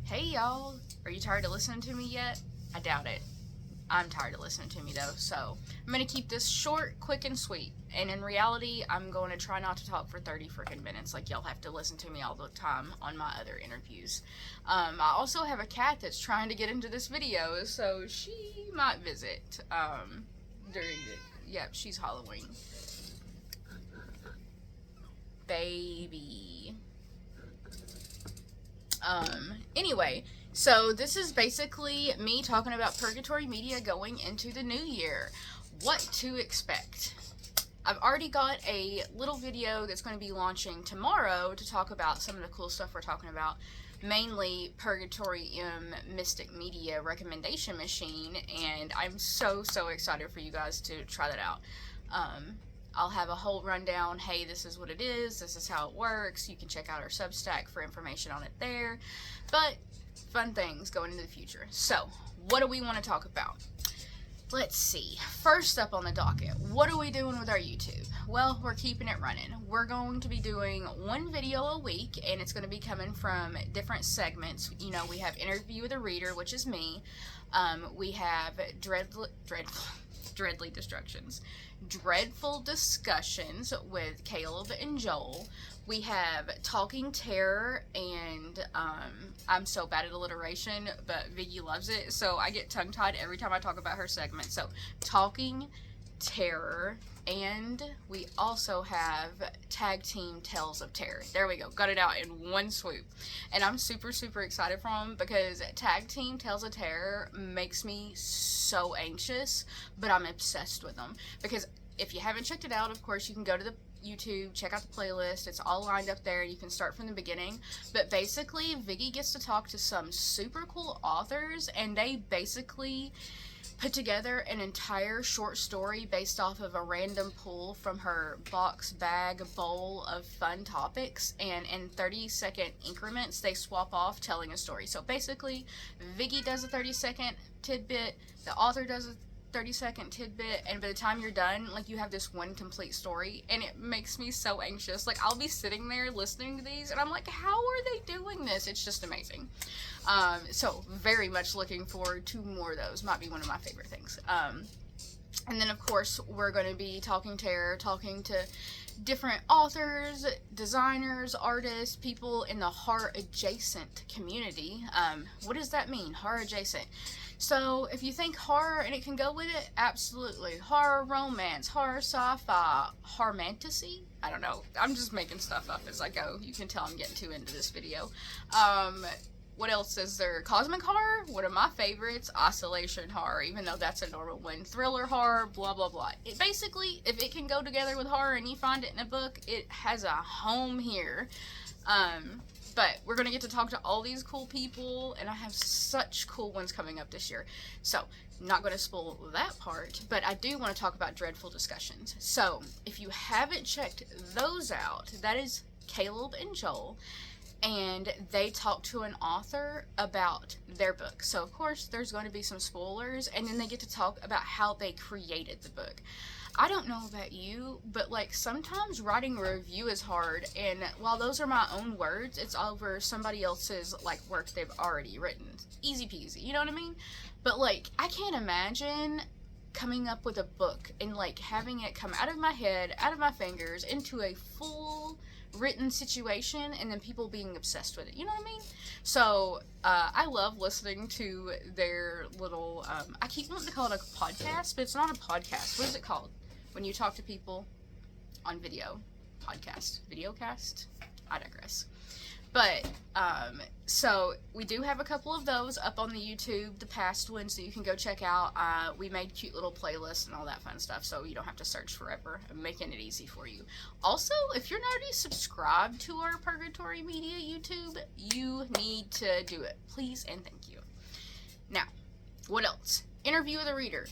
Hey y'all, are you tired of listening to me yet? I doubt it. I'm tired of listening to me though, so I'm gonna keep this short, quick, and sweet. And in reality, I'm going to try not to talk for 30 freaking minutes like y'all have to listen to me all the time on my other interviews. I also have a cat that's trying to get into this video, so she might visit during the. Yep, she's Halloween. Baby. Anyway, so this is basically me talking about Purgatory Media going into the new year. What to expect. I've already got a little video that's going to be launching tomorrow to talk about some of the cool stuff we're talking about. Mainly Purgatory Mystic Media recommendation machine, and I'm so excited for you guys to try that out. I'll have a whole rundown. Hey, this is what it is. This is how it works. You can check out our Substack for information on it there. But fun things going into the future. So, what do we want to talk about? Let's see. First up on the docket, what are we doing with our YouTube? Well, we're keeping it running. We're going to be doing one video a week, and it's going to be coming from different segments. You know, we have Interview with a Reader, which is me. We have Dreadful Discussions with Caleb and Joel. We have Talking Terror, and I'm so bad at alliteration, but Viggy loves it, so I get tongue-tied every time I talk about her segment. So, Talking Terror, and we also have Tag Team Tales of Terror. There we go, got it out in one swoop. And I'm super excited for them because Tag Team Tales of Terror makes me so anxious, but I'm obsessed with them. Because if you haven't checked it out, of course, you can go to the YouTube, check out the playlist. It's all lined up there. You can start from the beginning. But basically, Viggy gets to talk to some super cool authors, and they basically put together an entire short story based off of a random pull from her bag bowl of fun topics, and in 30-second increments they swap off telling a story. So basically, Viggy does a 30-second tidbit, the author does a 30-second tidbit, and by the time you're done, like, you have this one complete story, and it makes me so anxious. Like, I'll be sitting there listening to these, and I'm like, how are they doing this? It's just amazing. So very much looking forward to more of those. Might be one of my favorite things. And then, of course, we're going to be talking terror, talking to different authors, designers, artists, people in the horror-adjacent community. What does that mean, horror-adjacent? So, if you think horror and it can go with it, absolutely. Horror romance, horror sci-fi, horror-mantasy? I don't know. I'm just making stuff up as I go. You can tell I'm getting too into this video. What else is there? Cosmic horror? One of my favorites. Isolation horror, even though that's a normal one. Thriller horror, blah, blah, blah. It basically, if it can go together with horror and you find it in a book, it has a home here. But we're going to get to talk to all these cool people, and I have such cool ones coming up this year. So, not going to spoil that part, but I do want to talk about Dreadful Discussions. So, if you haven't checked those out, that is Caleb and Joel, and they talk to an author about their book. So, of course, there's going to be some spoilers, and then they get to talk about how they created the book. I don't know about you, but, like, sometimes writing a review is hard, and while those are my own words, it's over somebody else's, like, work they've already written. Easy peasy, you know what I mean? But, like, I can't imagine coming up with a book and, like, having it come out of my head, out of my fingers, into a full written situation, and then people being obsessed with it, you know what I mean? So, I love listening to their little, I keep wanting to call it a podcast, but it's not a podcast. What is it called? When you talk to people on video. Podcast. Videocast? I digress. But, so, we do have a couple of those up on the YouTube, the past ones that you can go check out. We made cute little playlists and all that fun stuff, so you don't have to search forever. I'm making it easy for you. Also, if you're not already subscribed to our Purgatory Media YouTube, you need to do it. Please and thank you. Now, what else? Interview with a Reader.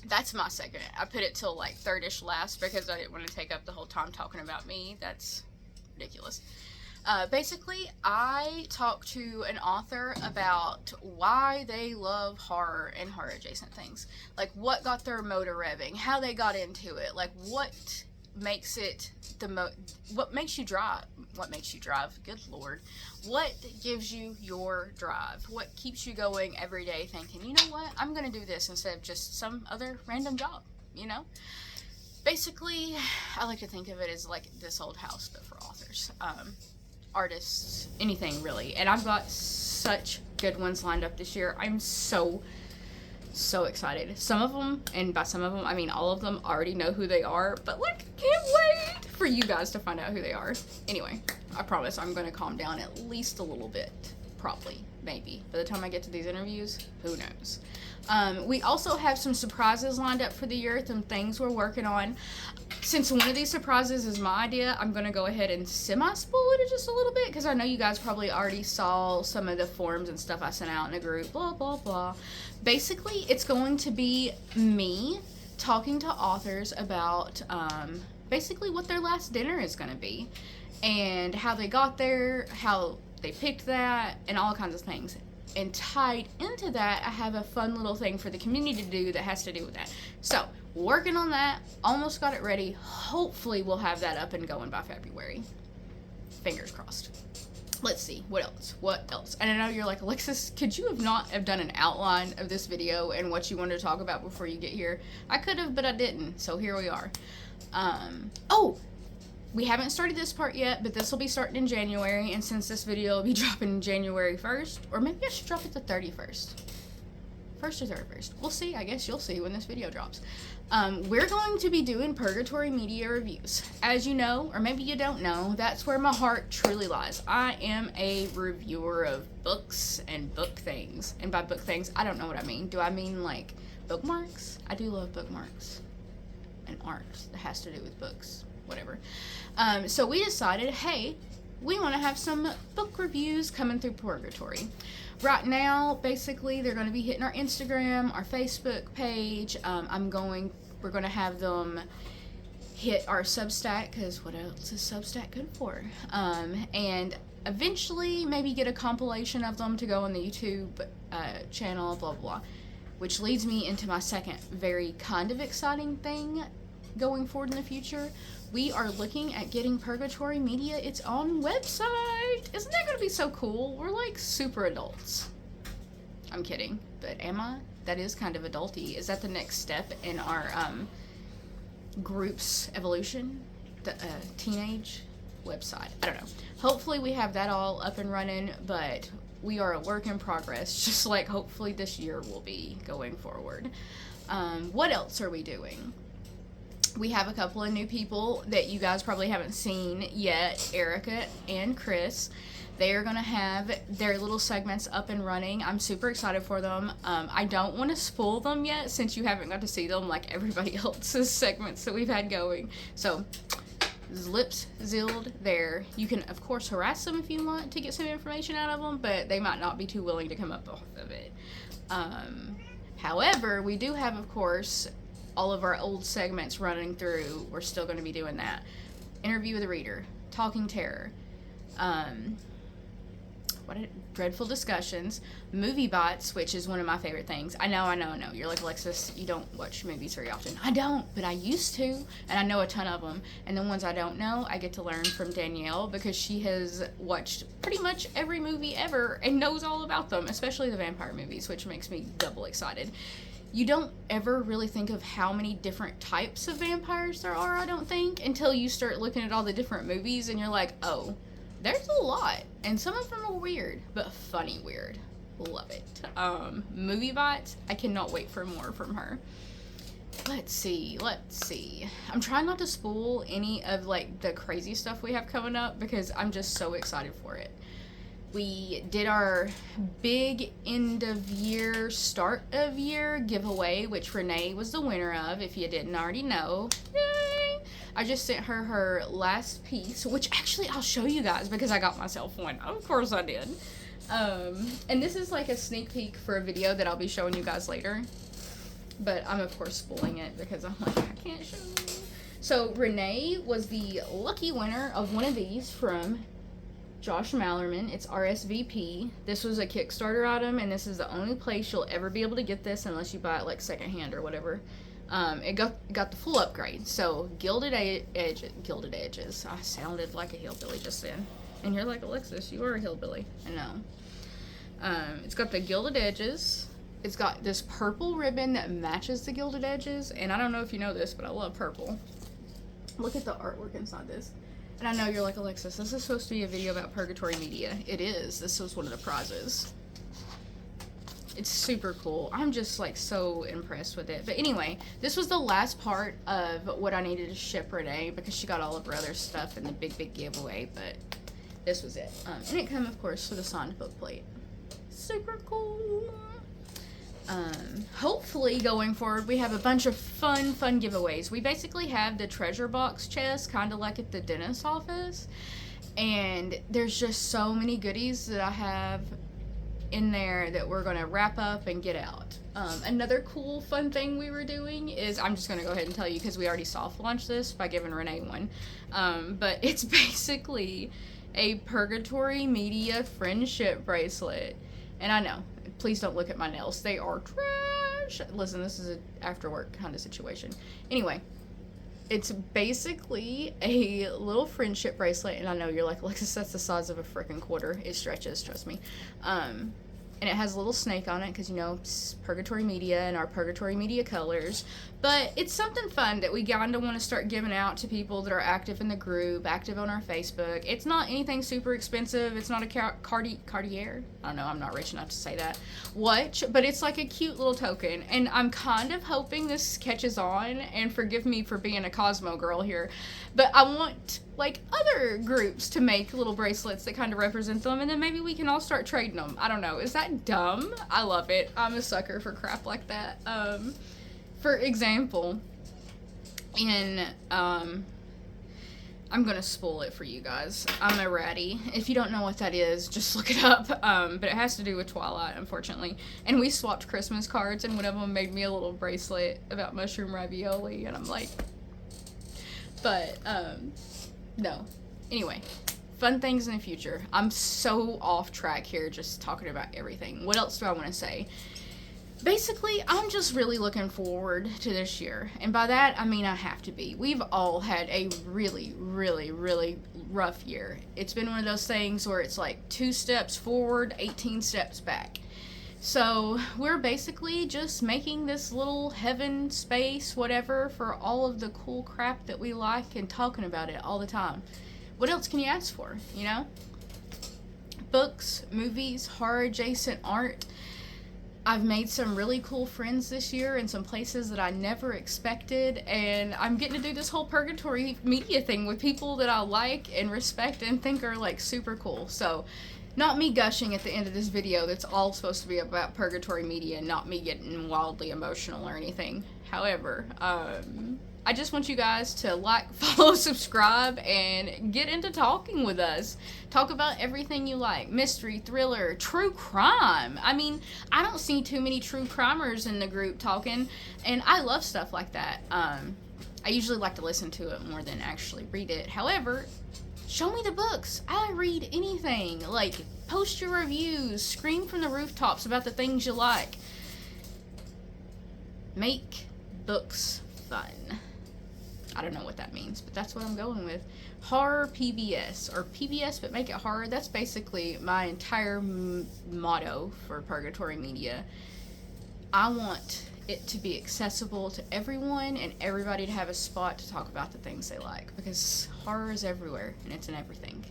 That's my segment. I put it till, like, third-ish last because I didn't want to take up the whole time talking about me. That's ridiculous. Basically, I talk to an author about why they love horror and horror-adjacent things. Like, what got their motor revving, how they got into it, like, what makes it what makes you drive? What makes you drive? Good Lord. What gives you your drive? What keeps you going every day thinking, you know what, I'm going to do this instead of just some other random job, you know? Basically, I like to think of it as like This Old House, but for authors, artists, anything really. And I've got such good ones lined up this year. I'm so excited. Some of them, and by some of them, I mean all of them, already know who they are, but like, can't wait for you guys to find out who they are. Anyway, I promise I'm going to calm down at least a little bit. Probably, maybe. By the time I get to these interviews, who knows? We also have some surprises lined up for the year, some things we're working on. Since one of these surprises is my idea, I'm going to go ahead and semi-spoil it just a little bit, because I know you guys probably already saw some of the forms and stuff I sent out in the group, blah, blah, blah. Basically, it's going to be me talking to authors about basically what their last dinner is going to be, and how they got there, how they picked that, and all kinds of things. And tied into that, I have a fun little thing for the community to do that has to do with that. So, working on that, almost got it ready. Hopefully we'll have that up and going by February. Fingers crossed. Let's see, what else? And I know you're like, Alexis, could you not have done an outline of this video and what you wanted to talk about before you get here? I could have, but I didn't, so here we are. We haven't started this part yet, but this will be starting in January, and since this video will be dropping January 1st, or maybe I should drop it the 31st. 1st or 31st. We'll see. I guess you'll see when this video drops. We're going to be doing Purgatory Media reviews. As you know, or maybe you don't know, that's where my heart truly lies. I am a reviewer of books and book things. And by book things, I don't know what I mean. Do I mean like bookmarks? I do love bookmarks. And art that has to do with books. Whatever. So we decided, hey, we want to have some book reviews coming through Purgatory. Right now, basically, they're going to be hitting our Instagram, our Facebook page. We're going to have them hit our Substack, because what else is Substack good for? And eventually, maybe get a compilation of them to go on the YouTube channel, blah, blah. Which leads me into my second very kind of exciting thing going forward in the future. We are looking at getting Purgatory Media its own website. Isn't that going to be so cool? We're like super adults. I'm kidding, but am I? That is kind of adulty. Is that the next step in our group's evolution? The teenage website. I don't know. Hopefully we have that all up and running, but we are a work in progress, just like hopefully this year will be going forward. What else are we doing? We have a couple of new people that you guys probably haven't seen yet, Erica and Chris. They are going to have their little segments up and running. I'm super excited for them. I don't want to spoil them yet since you haven't got to see them like everybody else's segments that we've had going. So, lips zilled there. You can, of course, harass them if you want to get some information out of them, but they might not be too willing to come up off of it. However, we do have, of course, all of our old segments running through. We're still going to be doing that. Interview with a reader, talking terror, dreadful discussions, movie bots, which is one of my favorite things. I know. You're like, Alexis, you don't watch movies very often. I don't, but I used to, and I know a ton of them. And the ones I don't know, I get to learn from Danielle, because she has watched pretty much every movie ever and knows all about them, especially the vampire movies, which makes me double excited. You don't ever really think of how many different types of vampires there are, I don't think, until you start looking at all the different movies and you're like, oh, there's a lot. And some of them are weird, but funny weird. Love it. Movie bots, I cannot wait for more from her. Let's see. I'm trying not to spoil any of like the crazy stuff we have coming up, because I'm just so excited for it. We did our big end of year, start of year giveaway, which Renee was the winner of, if you didn't already know. Yay! I just sent her her last piece, which actually I'll show you guys because I got myself one. Of course I did. And this is like a sneak peek for a video that I'll be showing you guys later. But I'm of course spoiling it because I'm like, I can't show you. So Renee was the lucky winner of one of these from Josh Mallerman. It's RSVP. This was a Kickstarter item, and this is the only place you'll ever be able to get this unless you buy it like secondhand or whatever. It got the full upgrade. So gilded edges. I sounded like a hillbilly just then. And you're like, Alexis, you are a hillbilly. I know. It's got the gilded edges. It's got this purple ribbon that matches the gilded edges. And I don't know if you know this, but I love purple. Look at the artwork inside this. And I know you're like, Alexis, this is supposed to be a video about Purgatory Media. It is. This was one of the prizes. It's super cool. I'm just like so impressed with it. But anyway, this was the last part of what I needed to ship Renee because she got all of her other stuff in the big giveaway. But this was it. And it came, of course, with a signed book plate. Super cool. Hopefully going forward we have a bunch of fun giveaways. We basically have the treasure box chest kind of like at the dentist's office, and there's just so many goodies that I have in there that we're gonna wrap up and get out. Another cool fun thing we were doing is, I'm just gonna go ahead and tell you because we already soft launched this by giving Renee one, but it's basically a Purgatory Media friendship bracelet. And I know, please don't look at my nails, they are trash. Listen, this is an after work kind of situation. Anyway, it's basically a little friendship bracelet, and I know you're like, Alexis, that's the size of a freaking quarter. It stretches, trust me. And it has a little snake on it because, you know, it's Purgatory Media and our Purgatory Media colors. But it's something fun that we kind of want to start giving out to people that are active in the group, active on our Facebook. It's not anything super expensive. It's not a Cartier. I don't know, I'm not rich enough to say that. Watch, but it's like a cute little token. And I'm kind of hoping this catches on, and forgive me for being a Cosmo girl here, but I want like other groups to make little bracelets that kind of represent them, and then maybe we can all start trading them. I don't know, is that dumb? I love it. I'm a sucker for crap like that. For example, I'm gonna spoil it for you guys. I'm a ratty. If you don't know what that is, just look it up. But it has to do with Twilight, unfortunately. And we swapped Christmas cards, and one of them made me a little bracelet about mushroom ravioli, and I'm like, but, no. Anyway, fun things in the future. I'm so off track here just talking about everything. What else do I want to say? Basically, I'm just really looking forward to this year. And by that, I mean I have to be. We've all had a really rough year. It's been one of those things where it's like 2 steps forward, 18 steps back. So we're basically just making this little heaven space, whatever, for all of the cool crap that we like and talking about it all the time. What else can you ask for, you know? Books, movies, horror adjacent art. I've made some really cool friends this year in some places that I never expected, and I'm getting to do this whole Purgatory Media thing with people that I like and respect and think are like super cool. So not me gushing at the end of this video, that's all supposed to be about Purgatory Media, not me getting wildly emotional or anything. However, I just want you guys to like, follow, subscribe, and get into talking with us. Talk about everything you like. Mystery, thriller, true crime. I mean, I don't see too many true crimers in the group talking, and I love stuff like that. I usually like to listen to it more than actually read it. However, show me the books. I read anything. Like, post your reviews. Scream from the rooftops about the things you like. Make books fun. I don't know what that means, but that's what I'm going with. Horror PBS, or PBS but make it horror. That's basically my entire motto for Purgatory Media. I want it to be accessible to everyone and everybody to have a spot to talk about the things they like, because horror is everywhere and it's in everything.